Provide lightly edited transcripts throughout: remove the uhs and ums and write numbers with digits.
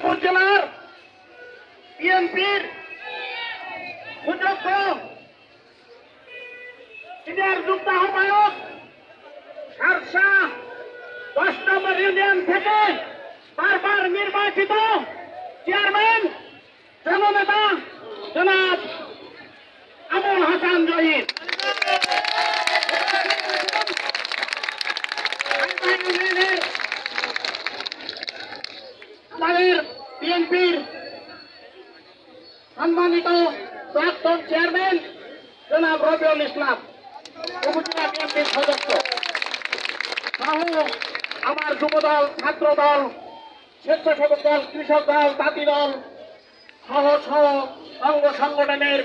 উপজেলার বিএনপির সুযোগ্য সিনিয়র যুক্ত আহ্বায়ক সারসা 10 নম্বর ইউনিয়ন থেকে বারবার নির্বাচিত চেয়ারম্যান জননেতা জনাব আবুল হাসান জহির। আমাদের বিএনপির সম্মানিত প্রাক্তন চেয়ারম্যান জনাব রবিউল ইসলাম উপজেলা বিএনপির সদস্য সহ আমার যুবদল, ছাত্র দল, স্বেচ্ছাসেবক দল, কৃষক দল, তাঁতি দল সহ সহ অঙ্গ সংগঠনের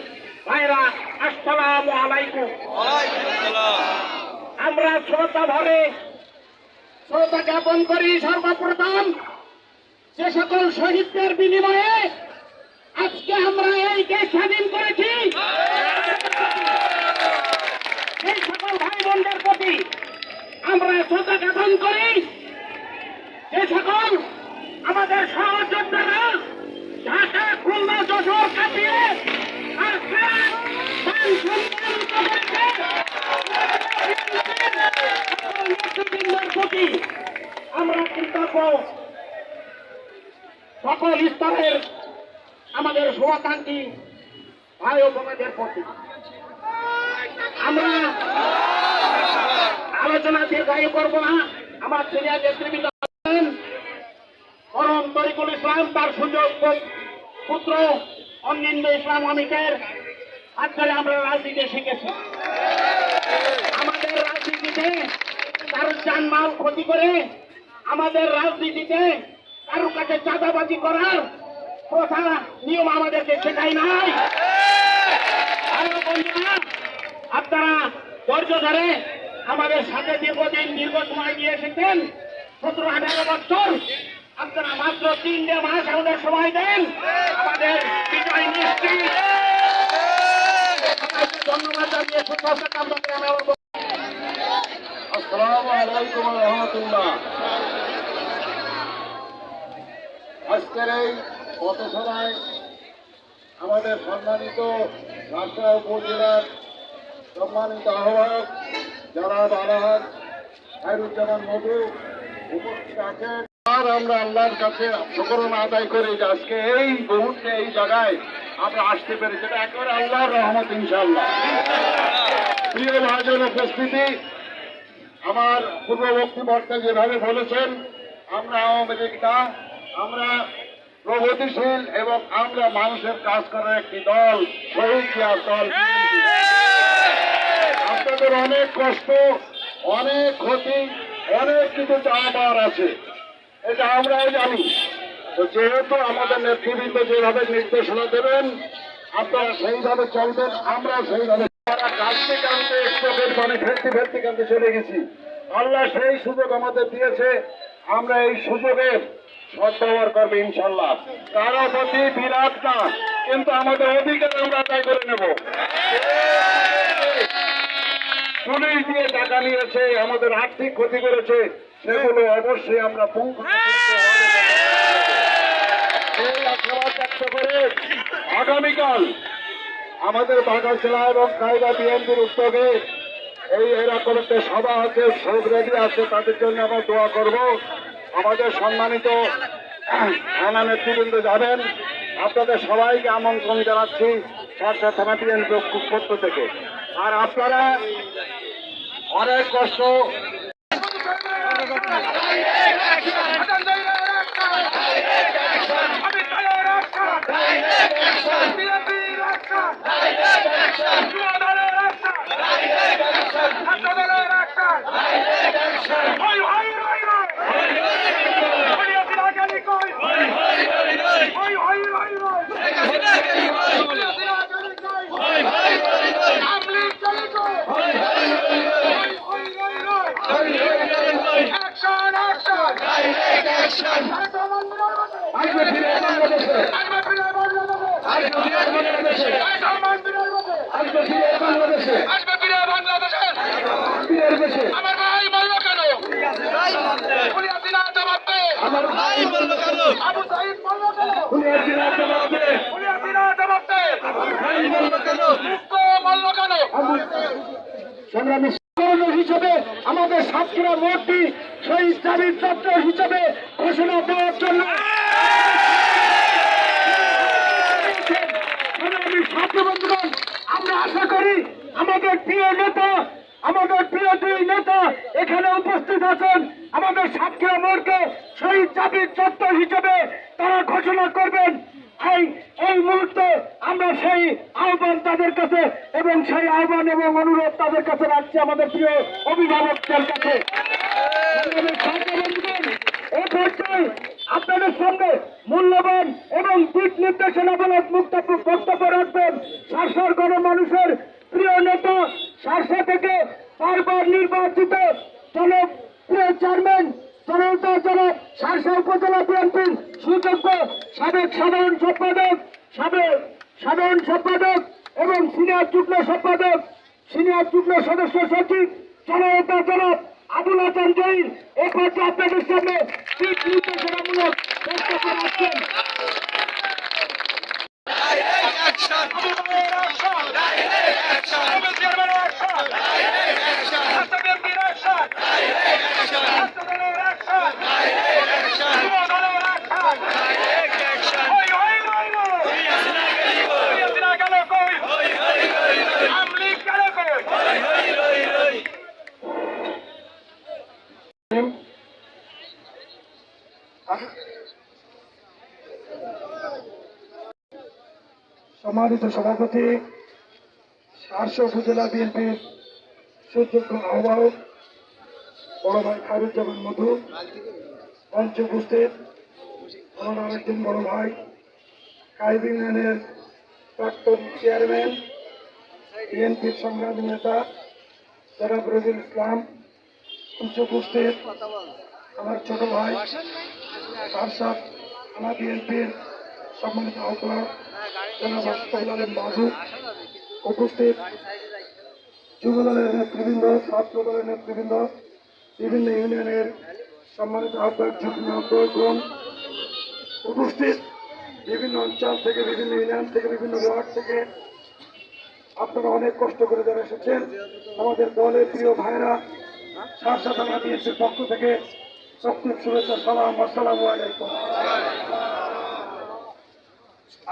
ভাইরা, আসসালামু আলাইকুম। আমরা শ্রদ্ধা ভরে শ্রদ্ধা জ্ঞাপন করি সর্বপ্রথম যে সকল শহীদদের বিনিময়ে আজকে আমরা এই দেশ স্বাধীন করেছি, এই সকল ভাই বোনদের প্রতি আমরা শ্রদ্ধা জ্ঞাপন করি। যে সকল আমাদের সহযোদ্ধারা ঢাকা, খুলনা, যশোর কাটিয়ে আজকে নেতৃবৃন্দের প্রতি আমরা কৃতজ্ঞ। সকল স্তরের আমাদের শুভাকাঙ্ক্ষী ভাই ও বোনেদের প্রতি আমরা আলোচনা দীর্ঘায়ু করব না। আমার সিনিয়র নেতৃবৃন্দ করম তরিকুল ইসলাম, তার সুযোগ পুত্র অনিন্দ ইসলাম অমিতের হাত ধরে আমরা রাজনীতি শিখেছি। আমাদের রাজনীতিতে কারো জানমাল ক্ষতি করে, আমাদের রাজনীতিতে কারো কাছে চাঁদাবাজি করার প্রথা নিয়ম আমাদেরকে শেখাই নাই। বন্ধুরা, আপনারা ধৈর্য ধরে আমাদের সাথে দীর্ঘদিন দীর্ঘ সময় দিয়ে এসেছেন, 17-18 বছর। আপনারা মাত্র 3 মাস আমাদের সময় দেন, আমাদের বিজয় নিশ্চিত। ধন্যবাদ জানিয়ে আসসালামু আলাইকুম ওয়া রাহমাতুল্লাহ। আজকের এই পথসভায় আমাদের সম্মানিত রাজশাহী উপজেলার সম্মানিত আহ্বায়ক জনাব আলহাজ খায়রুজ্জামান মধু উপস্থিত আছেন। আর আমরা আল্লাহর কাছে শুকরানা আদায় করি যে আজকে এই মুহূর্তে এই জায়গায় আমরা আসতে পেরেছি, এটা একেবারে আল্লাহর রহমত ইনশাআল্লাহ। প্রিয় ভাইজন উপস্থিতি, আমার পূর্ববর্তী বক্তা যেভাবে বলেছেন, আমরা আওয়ামী লীগ না, আমরা প্রগতিশীল এবং আমরা মানুষের কাজ করার একটি দল, শহীদ জিয়ার দল। আপনাদের অনেক কষ্ট, অনেক ক্ষতি, অনেক কিছু চাওয়া পাওয়ার আছে, এটা আমরাই জানি। তো যেহেতু আমাদের নেতৃবৃন্দ যেভাবে নির্দেশনা দেবেন আপনারা সেইভাবে চলবেন, আমরা সেইভাবে কাঁদতে কাঁদতে চোখের পানি ফেলতে ফেলতে কাঁদতে চলে গেছি। আল্লাহ সেই সুযোগ আমাদের দিয়েছে, আমরা এই সুযোগের সদ্ব্যবহার করবো ইনশাল্লাহ। কারো প্রতি বিরাট না, কিন্তু আমাদের অধিকার আমরা আদায় করে নেব। পুলিশ দিয়ে টাকা নিয়েছে, আমাদের আর্থিক ক্ষতি করেছে, সেগুলো অবশ্যই আমরা আশাবাদ ব্যক্ত করে আগামীকাল আমাদের বাগানশিলা এবং কায়দা বিএনপির উদ্যোগে এই এরকম একটা সভা আছে, শোক রেডি আছে, তাদের জন্য আমরা দোয়া করব। আমাদের সম্মানিত থানা নেতৃবৃন্দ যাবেন, আপনাদের সবাইকে আমন্ত্রণ জানাচ্ছি সারসা থানা বিএনপির পক্ষ থেকে। আর আপনারা অনেক কষ্ট আমার ভাই বললো কেন? আমার ভাই বললো কেন? আবু সাইদ বললো ভোটটি শহীদ জাবির চত্বর হিসেবে ঘোষণা দেওয়ার জন্য আমি ছাত্র বন্ধুগণ, আমরা আশা করি আমাদের প্রিয় নেতা, আমাদের প্রিয় দুই নেতা এখানে উপস্থিত আছেন। আমাদের সাতক্ষীরা মোড়কে শহীদ জাবির চত্বর হিসেবে তারা ঘোষণা করবেন। এই মুহূর্তে আমরা সেই আহ্বান তাদের কাছে এবং সেই আহ্বান এবং অনুরোধ তাদের কাছে রাখছি আমাদের প্রিয় অভিভাবকদের কাছে। এই পর্যায়ে আপনাদের সামনে মূল্যবান এবং দিক নির্দেশনামূলক বক্তব্য রাখবেন শাসক গণমানুষের প্রিয় নেতা, শাসা থেকে বারবার নির্বাচিত জনপ্রিয় চেয়ারম্যান জনতা জনাব শাসা উপজেলা বিএনপির সুযোগ্য সাবেক সাধারণ সম্পাদক এবং সিনিয়র যুগ্ম সদস্য সচিব জনতা জনাব আবুল হাসান জহির এই পর্যায়ে আপনাদের সামনে দিক নির্দেশনামূলক বক্তব্য রাখছেন। সম্মানিত সভাপতি, শাসা উপজেলা বিএনপির সুযোগ্য আহ্বায়ক বড় ভাই খায়রুজ্জামান মধু, মঞ্চে উপস্থিত আমার আরেকজন বড় ভাই কাইব ইউনিয়নের প্রাক্তন চেয়ারম্যান বিএনপির সংগ্রামী নেতা জনাব রবিউল ইসলাম, মঞ্চে উপস্থিত আমার ছোট ভাই শাসা থানা বিএনপির সম্মানিত আহ্বায়ক জনাব আশরাফুল আলম বাবু, উপস্থিত যুব দলের নেতৃবৃন্দ, ছাত্র দলের নেতৃবৃন্দ, বিভিন্ন ইউনিয়নের সম্মানিত আহ্বায়ক যুগ্ম, উপস্থিত বিভিন্ন অঞ্চল থেকে, বিভিন্ন ইউনিয়ন থেকে, বিভিন্ন ওয়ার্ড থেকে আপনারা অনেক কষ্ট করে যারা এসেছেন, আমাদের দলের প্রিয় ভাইরা, শাসা থানা বিএনপির পক্ষ থেকে সক্রিয় শুভেচ্ছা, সালাম, আসসালামু আলাইকুম।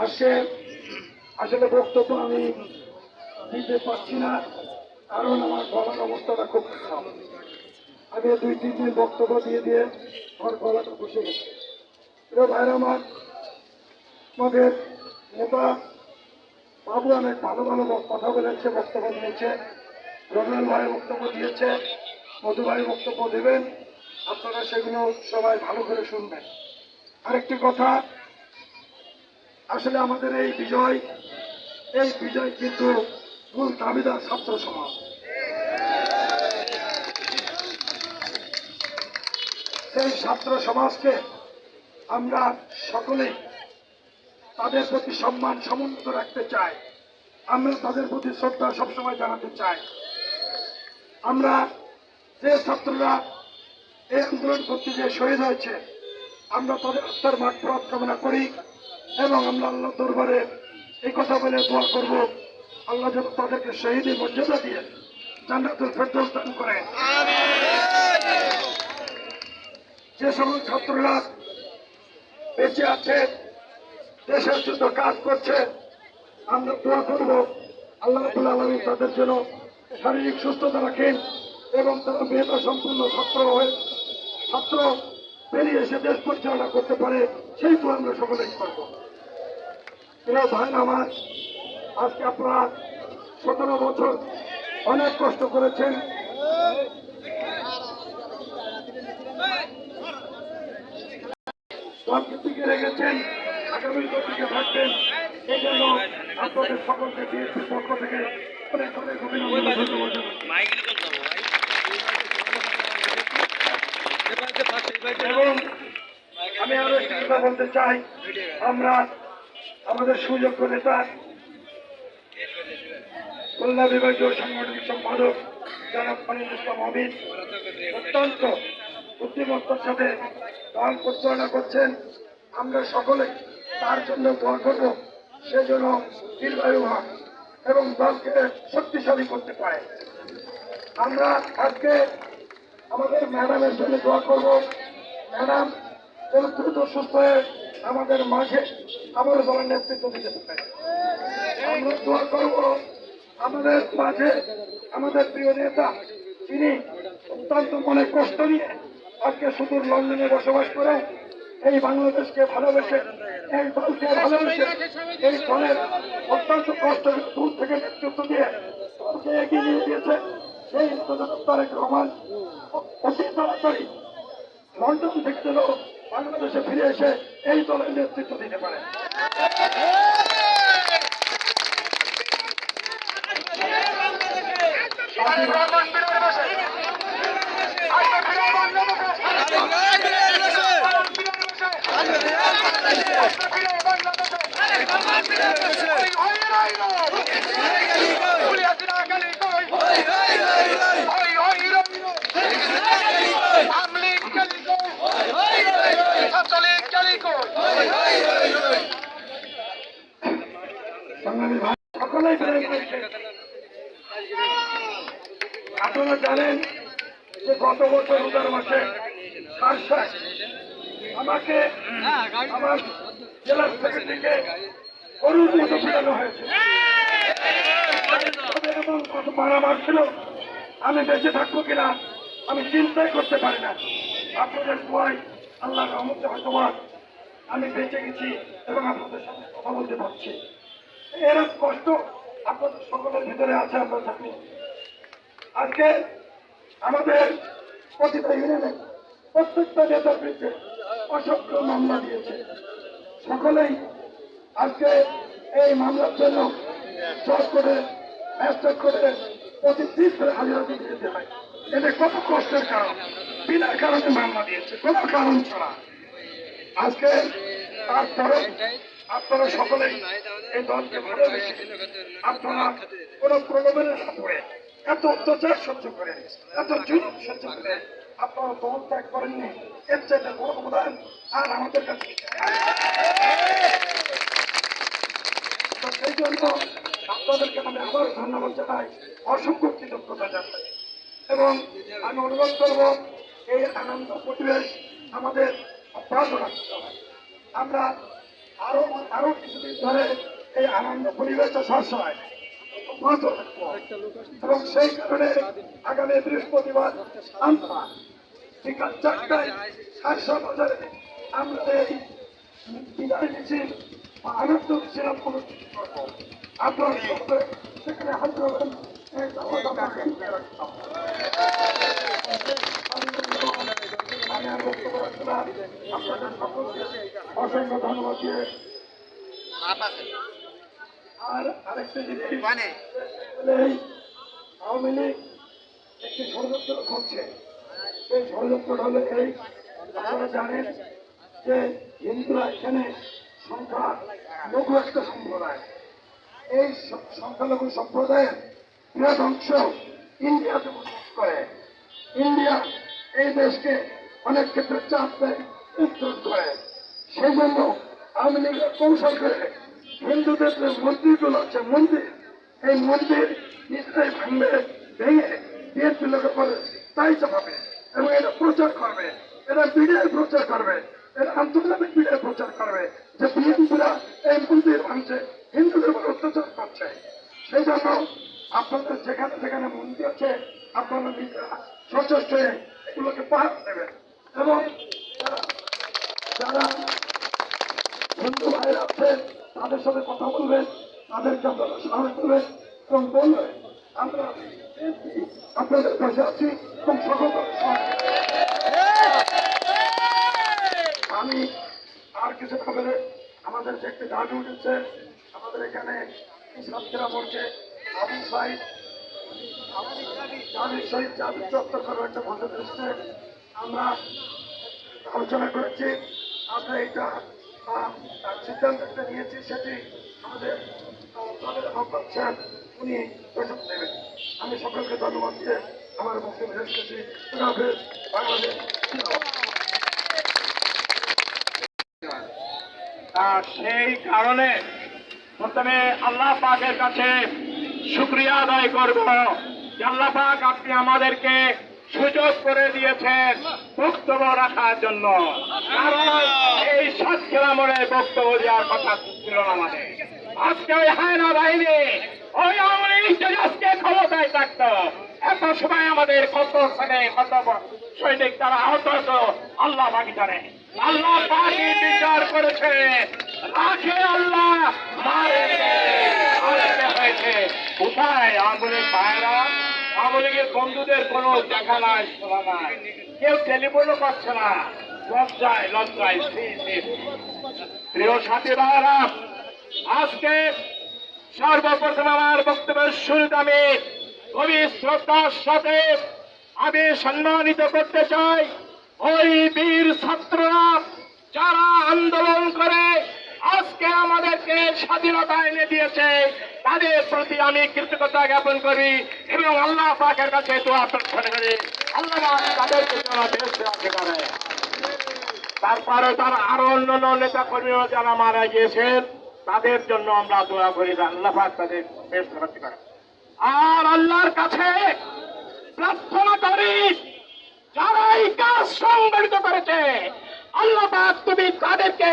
আজকে আসলে বক্তব্য আমি দিতে পারছি না, কারণ আমার গলার অবস্থাটা খুব খারাপ। আগে 2-3 দিন বক্তব্য দিয়ে আমার গলাটা বসে গেছে। প্রিয় ভাইরা আমার, আমাদের নেতা বাবু অনেক ভালো ভালো কথা বলেছে, বক্তব্য দিয়েছে, রবিউল ভাই বক্তব্য দিয়েছে, মধু ভাই বক্তব্য দেবেন, আপনারা সেগুলো সবাই ভালো করে শুনবেন। আরেকটি কথা, আসলে আমাদের এই বিজয় কিন্তু মূল দাবিদার ছাত্র সমাজ। সেই ছাত্র সমাজকে আমরা সকলেই তাদের প্রতি সম্মান সমুন্নত রাখতে চাই, আমরা তাদের প্রতি শ্রদ্ধা সবসময় জানাতে চাই। আমরা যে ছাত্ররা এই আন্দোলন করতে যে শহীদ হয়েছে, আমরা তাদের আত্মার মাগফিরাত কামনা করি এবং আমরা আল্লাহ দরবারে এই কথা বলে দোয়া করব, আল্লাহ যেন তাদেরকে শহীদের মর্যাদা দিয়ে জান্নাতুল ফেরদৌস দান করেন। যে সকল ছাত্ররা বেঁচে আছে, দেশের জন্য কাজ করছে, আমরা দোয়া করব আল্লাহ রাব্বুল আলামিন তাদের জন্য শারীরিক সুস্থতা রাখেন এবং তারা মেধা সম্পূর্ণ ছাত্র বেরিয়ে এসে দেশ পরিচালনা করতে পারে, সেই দোয়া আমরা সকলেই করবো। প্রিয় ভাই আমার, আজকে আপনারা 17 বছর অনেক কষ্ট করেছেন, দলকে টিকে রেখেছেন, আগামী দিকে থাকবেন। এই জন্য আপনাদের সকলকে বিএনপির পক্ষ থেকে অনেক অনেক অভিনন্দন, ধন্যবাদ। এবং আমি আরো একটি কথা বলতে চাই, আমরা আমাদের সুযোগ্য নেতা খুলনা বিভাগীয় সাংগঠনিক সম্পাদক জনাব ফরিদুল ইসলাম হামিদ অত্যন্ত বুদ্ধিমত্তার সাথে দল পরিচালনা করছেন। আমরা সকলে তার জন্য দোয়া করব, সে যেন দীর্ঘায়ু হয় এবং দলকে শক্তিশালী করতে পারে। আমরা আজকে আমাদের ম্যাডামের জন্য দোয়া করবো। ম্যাডাম যেন দ্রুত সুস্থ হয়ে আমাদের মাঝে আবারও দলের নেতৃত্ব দিতে পারে। আমরা দোয়া করবো আমাদের মাঝে আমাদের প্রিয় নেতা, তিনি অত্যন্ত মনে কষ্ট নিয়ে আজকে সুদূর লন্ডনে বসবাস করে এই বাংলাদেশকে ভালোবেসে, এই দলকে ভালোবেসে, এই দলের অত্যন্ত কষ্ট দূর থেকে নেতৃত্ব দিয়ে দলকে এগিয়ে নিয়ে দিয়েছে। সেই তারেক রহমান অতি তাড়াতাড়ি লন্ডন থেকে যেন বাংলাদেশে ফিরে এসে এই দলের নেতৃত্ব দিতে পারে। বাঙালি ভাই সকলেই ফিরে এসেছে। আপনারা জানেন যে গত বছর 11 মাসে কারসায় আমাকে আমার জেলা সেক্রেটারিকে গরুর মতো ফেরানো হয়েছে। এমন কত মারামার ছিল, আমি বেঁচে থাকবো কিনা আমি চিন্তাই করতে পারি না। আপনাদের দোয়াই আল্লাহর রহমতে হয়তো আমি বেঁচে গেছি এবং আপনাদের সাথে কথা বলতে পারছি। এরকম কষ্ট আপনাদের সকলের ভিতরে আছে, আমরা জানি। আজকে আমাদের প্রতিটা ইউনিয়নে প্রত্যেকটা নেতার বিরুদ্ধে অসংখ্য মামলা দিয়েছে। সকলেই আজকে এই মামলার জন্য জজ করে ম্যাজিস্ট্রেট করে প্রতি 30 করে হাজিরা দিতে হয়। এটা কত কষ্টের কারণ, বিনা কারণে মামলা দিয়েছে, কোনো কারণ ছাড়া। আজকে তারপরে আপনারা সকলেই এই দলকে ভালোবেসে আপনারা কোন প্রলোভনের উপরে এত অত্যাচার সহ্য করে, এত জুলুম সহ্য করে আপনারা দল ত্যাগ করেননি, এর চাইতে বড় অবদান আর আমাদের কাছে কিছু নেই। তো সেই জন্য আপনাদেরকে আমি আবার ধন্যবাদ জানাই, অসংখ্য কৃতজ্ঞতা জানাই এবং আমি অনুরোধ করব এই আনন্দ পরিবেশ আমাদের অব্যাহত রাখতে হবে। আমরা আরো কিছুদিন ধরে এই আনন্দ পরিবেশটা সবসময় অব্যাহত রাখবো এবং সেই কারণে আগামী বৃহস্পতিবার আমরা বিকাল 4টায় 700 বাজারে আমরা এই বিদায় মিছিল বা আনন্দ মিছিল অনুষ্ঠিত করবো। আপনারা সকলে সেখানে হাজির হবেন। আমি আর বক্তব্য রাখছি না, আপনাদের সকলকে অসংখ্য ধন্যবাদ দিয়ে আর আরেকটা জিনিস, এই আওয়ামী লীগ একটি ষড়যন্ত্র করছে। সেই ষড়যন্ত্রটা হলো এই, আপনারা জানেন যে হিন্দুরা এখানে সংখ্যা লঘু একটা সম্প্রদায়। এই সংখ্যালঘু সম্প্রদায়ের বৃহৎ অংশ ইন্ডিয়াতে বসবাস করে। ইন্ডিয়া এই দেশকে অনেক ক্ষেত্রে চাপ দেয়, উত্তরণ করে। সেই জন্য আওয়ামী লীগের কৌশল করে হিন্দুদের যে মন্দিরগুলো আছে, মন্দির, এই মন্দির নিজেরাই ভাঙবে, ভেঙে বিএনপি লোকের পরে তাই চাপাবে এবং এটা প্রচার করবে, এরা মিডিয়ায় প্রচার করবে, এরা আন্তর্জাতিক মিডিয়ায় প্রচার করবে যে বিএনপিরা এই মন্দির ভাঙছে, হিন্দুদের উপর অত্যাচার করছে। সেই জন্য আপনাদের যেখানে যেখানে মন্দির আছে আপনারা নিজেরা সচেষ্ট হয়ে এগুলোকে পাহাড় দেবেন এবং যারা হিন্দু ভাইয়ের আছে তাদের সাথে কথা বলবেন, তাদেরকে আপনারা সাহস দেবেন এবং বলবেন আমরা আপনাদের পাশে আছি এবং সকল আমি আর কিছু খবরে আমাদের যে একটি দাবি উঠেছে, আমাদের এখানে সাতক্ষীরা মোড়কে আবু সাইদ জাবির শহীদ জাবির চত্বর করার একটা বছর এসছে। আমরা আলোচনা করেছি, আমরা এটা সিদ্ধান্ত একটা নিয়েছি, সেটি আমাদের দলের আহ্বায়ক স্যার উনি বৈঠক নেবেন। আমি সকলকে ধন্যবাদ দিয়ে আমার বক্তব্য শেষ করছি। বাংলাদেশ। সেই কারণে প্রথমে আল্লাহ পাকের কাছে শুকরিয়া আদায় করব যে আল্লাহ পাক আপনি আমাদেরকে সুযোগ করে দিয়েছেন বক্তব্য রাখার জন্য, কারণ এই সাতক্ষীরা মোড়ে বক্তব্য দেওয়ার কথা ছিল না আমাদের। আজকে ওই হায়না বাহিনী, ওই আওয়ামী লীগ যদি আজকে ক্ষমতায় থাকতো, এত সময় আমাদের কত ছেলে কত সৈনিক তারা আহত হতো আল্লাহ বাকি জানে। আল্লাহ বাকি বিচার করেছে, রাখে আল্লাহ মারে হয়েছে। কোথায় আওয়ামী লীগ ভাইরা, আওয়ামী লীগের বন্ধুদের কোনো দেখা নাই, শোনা নাই, কেউ টেলিফোনও করছে না। লজ্জায় লজ্জায় প্রিয় সাথী ভাইরা, আজকে সর্বপ্রথম আমার বক্তব্যের শুরুতে আমি কবি শ্রদ্ধার সাথে আমি সম্মানিত করতে চাই ওই বীর ছাত্ররা যারা আন্দোলন করে আজকে আমাদেরকে স্বাধীনতা এনে দিয়েছে। তাদের প্রতি আমি কৃতজ্ঞতা জ্ঞাপন করি এবং আল্লাহ পাকের কাছে দোয়া প্রার্থনা করি আল্লাহ তাদেরকে যেন বেশ রাখতে পারে। তারপরে তার আরো অন্যান্য নেতা কর্মীরা যারা মারা গিয়েছেন তাদের জন্য আমরা দোয়া করি, আল্লাহ পাক তাদের বেশ রাখতে পারে। আর আল্লাহর কাছে প্রার্থনা করি যারা এই কাজ সংগঠিত করেছে, আল্লাহ পাক তুমি তাদেরকে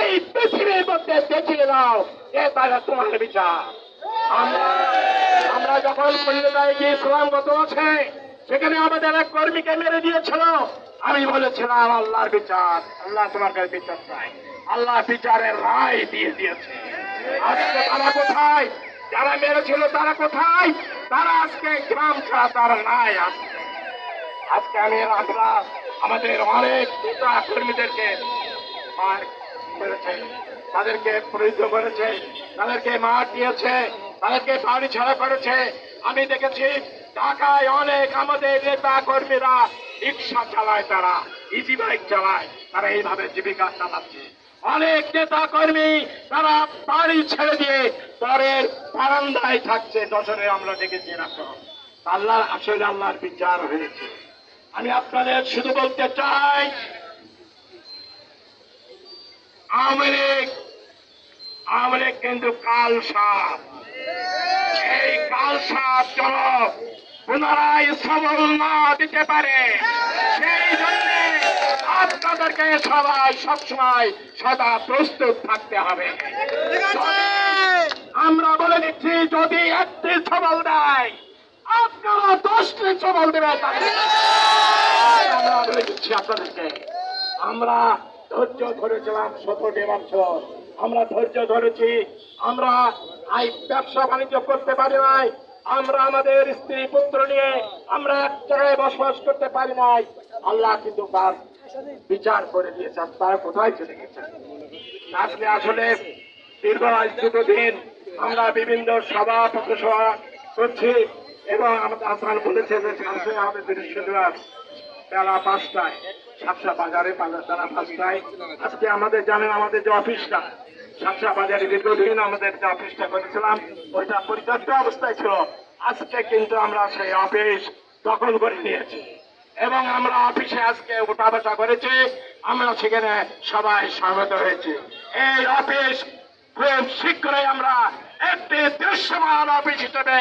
এই পৃথিবীর মধ্যে দেখিয়ে দাও, এ তারা তোমার বিচার। আমরা যখন কলকাতায় গিয়েছিলাম গত আছে, সেখানে আমাদের এক কর্মীকে মেরে দিয়েছিল। আমি বলেছিলাম আল্লাহর বিচার, আল্লাহ তোমার কাছে বিচার চাই। আল্লাহ বিচারের রায় দিয়ে দিয়েছে। আজকে তারা কোথায়? যারা মেরেছিল তারা কোথায়? তারা আজকে গ্রাম ছাড়া তারা নাই। আজকে আমরা আমাদের অনেক নেতা কর্মীদেরকে মার করেছে, তাদেরকে পরিচিত করেছে, তাদেরকে মার দিয়েছে, তাদেরকে বাড়ি ছাড়া করেছে। আমি দেখেছি ঢাকায় অনেক আমাদের নেতা কর্মীরা রিক্সা চালায়, তারা ইজি বাইক চালায়, তারা এইভাবে জীবিকা চালাচ্ছে। অনেক নেতা কর্মী তারা বাড়ি ছেড়ে দিয়ে পরের বারান্দায় থাকছে। দশরে আমরা দেখেছি এরকম। আল্লাহর আসলে আল্লাহর বিচার হয়েছে। আমি আপনাদের শুধু বলতে চাই, আওয়ামী লীগ কিন্তু কাল সাপ। এই কাল সাপ যেন পুনরায় সবল না দিতে পারে, সেই জন্য আপনাদেরকে সবাই সবসময় সদা প্রস্তুত থাকতে হবে। আমরা বলে দিচ্ছি, যদি একটি সবল দেয় আপনারা 10টি সবল দেবেন। আমরা বলে দিচ্ছি আপনাদেরকে, আমরা ধৈর্য ধরেছিলাম 17টি বছর, আমরা ধৈর্য ধরেছি। আমরা এই ব্যবসা বাণিজ্য করতে পারি নাই, আমরা আমাদের স্ত্রী পুত্র নিয়ে আমরা এক জায়গায় বসবাস করতে পারি নাই। আল্লাহ কিন্তু তার বিচার করে দিয়েছেন, তারা কোথায় চলে গেছেন। আসলে দীর্ঘ 14 দিন আমরা বিভিন্ন সভা প্রকাশনা করছি এবং আমাদের আসান বলেছে যে কালকে আমাদের বৃহস্পতিবার বেলা 5টায় সাতটা বাজারে বেলা 5টায় আজকে আমাদের জানেন আমাদের যে অফিসটা সাতটা বাজারে দীর্ঘদিন আমাদের যে অফিসটা করেছিলাম ওইটা পরিত্যক্ত অবস্থায় ছিল। আজকে কিন্তু আমরা সেই অফিস দখল করে নিয়েছি এবং আমরা অফিসে আজকে উঠা বসা করেছি। আমরা সেখানে সবাই স্বাগত হয়েছি। এই অফিস খুব শীঘ্রই আমরা একটি দৃশ্যমান অফিস হিসেবে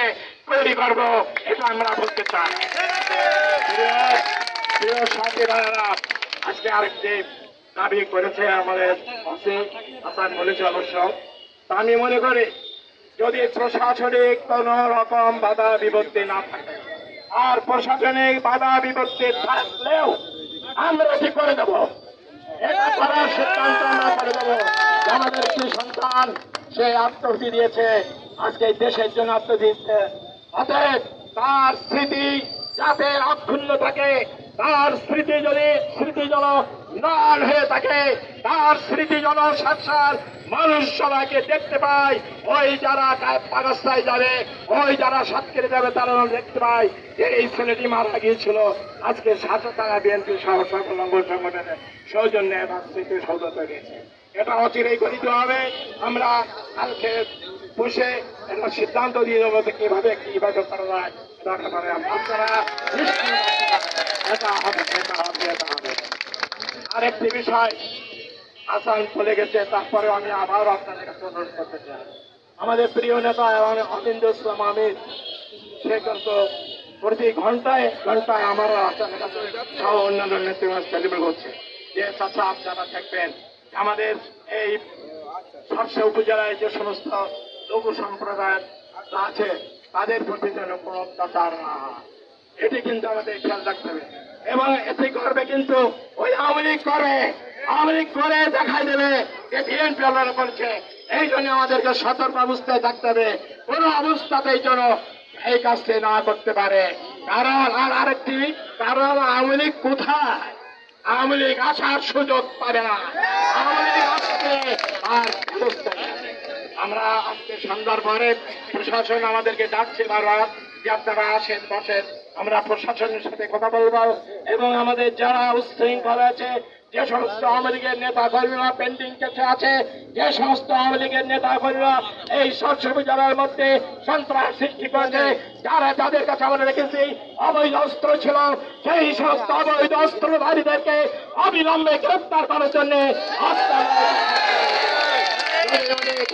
তৈরি করবো, এটা আমরা বলতে চাই। প্রিয় সাথী ভাইয়েরা, আজকে আরেকটি দাবি করেছে আমাদের হাসান বলেছে অবশ্য। তা আমি মনে করি যদি প্রশাসনিক কোন রকম বাধা বিপত্তি না থাকে, আর প্রশাসনিক বাধা বিপত্তি থাকলেও আমরা ঠিক করে দেবো, এটা করার সিদ্ধান্ত আমরা করে দেবো। আমাদের একটি সন্তান সে আত্মহতি দিয়েছে, আজকে দেশের জন্য আত্মহতি দিচ্ছে। অতএব তার স্মৃতি যাতে অক্ষুণ্ণ থাকে, তার স্মৃতি যেন ম্লান হয়ে থাকে, তার স্মৃতি যেন সাতসার মানুষ সবাইকে দেখতে পায়। ওই যারা রাস্তায় যাবে, ওই যারা সাতক্ষীরা যাবে, তারা দেখতে পায় যে এই ছেলেটি মারা গিয়েছিল। আজকে 700 টাকা বিএনপি সহ সকল অঙ্গ সংগঠনের সৌজন্যে তার স্মৃতি সৌধ তৈরিছে। এটা অচিরেই করিতে হবে। আমরা কালকে বসে একটা সিদ্ধান্ত দিয়ে দেবো কিভাবে কিভাবে করা যায়। আপনারা এটা হবে, এটা হবে, এটা হবে। আরেকটি বিষয়, আসান চলে গেছে, তারপরে আমি আবার আপনাদের কাছে অনুরোধ করতে চাই। আমাদের প্রিয় নেতা অনিন্দ ইসলাম আমির, সে কিন্তু প্রতি ঘন্টায় ঘন্টায় আমার সহ অন্যান্য নেতৃত্ব টেলিফোন করছে যে চাচা আপনারা দেখবেন আমাদের এই সরষা উপজেলায় যে সমস্ত লোক সম্প্রদায় আছে তাদের প্রতি যেন কোনো অত্যাচার না হয়। এটি কিন্তু আমাদের খেয়াল রাখতে হবে এবং এটি করবে কিন্তু ওই আওয়ামী লীগ করবে, আওয়ামী লীগ করে দেখাই দেবে যে বিএনপি আলোচনা করছে। এই জন্য আমাদেরকে সতর্ক অবস্থায় থাকতে হবে, কোনো অবস্থাতেই যেন এই কাজটি না করতে পারে। কারণ আরেকটি কারণ আওয়ামী লীগ কোথায়, আওয়ামী লীগ আসার সুযোগ পাবে না, আওয়ামী লীগ আসবে আর ব্যবস্থা নেবে। আমরা আজকে সন্ধ্যার পরে প্রশাসন আমাদেরকে ডাকছে বারবার যে আপনারা আসেন বসেন, আমরা প্রশাসনের সাথে কথা বলবো এবং আমাদের যারা উচ্ছৃঙ্খল আছে, যে সমস্ত আওয়ামী লীগের নেতা কর্মীরা পেন্ডিং কেসে আছে, যে সমস্ত আওয়ামী লীগের নেতা কর্মীরা এই সরষা জেলার মধ্যে সন্ত্রাস সৃষ্টি করেছে, যারা যাদের কাছে আমরা রেখেছি অবৈধ অস্ত্র ছিল, সেই সমস্ত অবৈধ অস্ত্রধারীদেরকে অবিলম্বে গ্রেপ্তার করার জন্য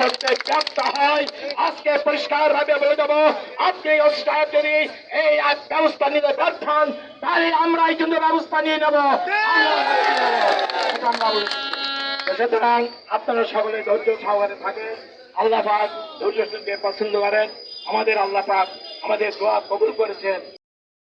করতে ব্যর্থ হয়। আজকে পরিষ্কার ভাবে বলে দেবো, আপনি স্টাফ যদি এই ব্যবস্থা নিতে ব্যর্থ হন তাহলে আমরাই কিন্তু ব্যবস্থা নিয়ে নেব। সুতরাং আপনারা সকলে ধৈর্য সহকারে থাকেন। আল্লাহ পাক ধৈর্য পছন্দ করেন। আমাদের আল্লাহ পাক আমাদের দোয়া কবুল করেছেন।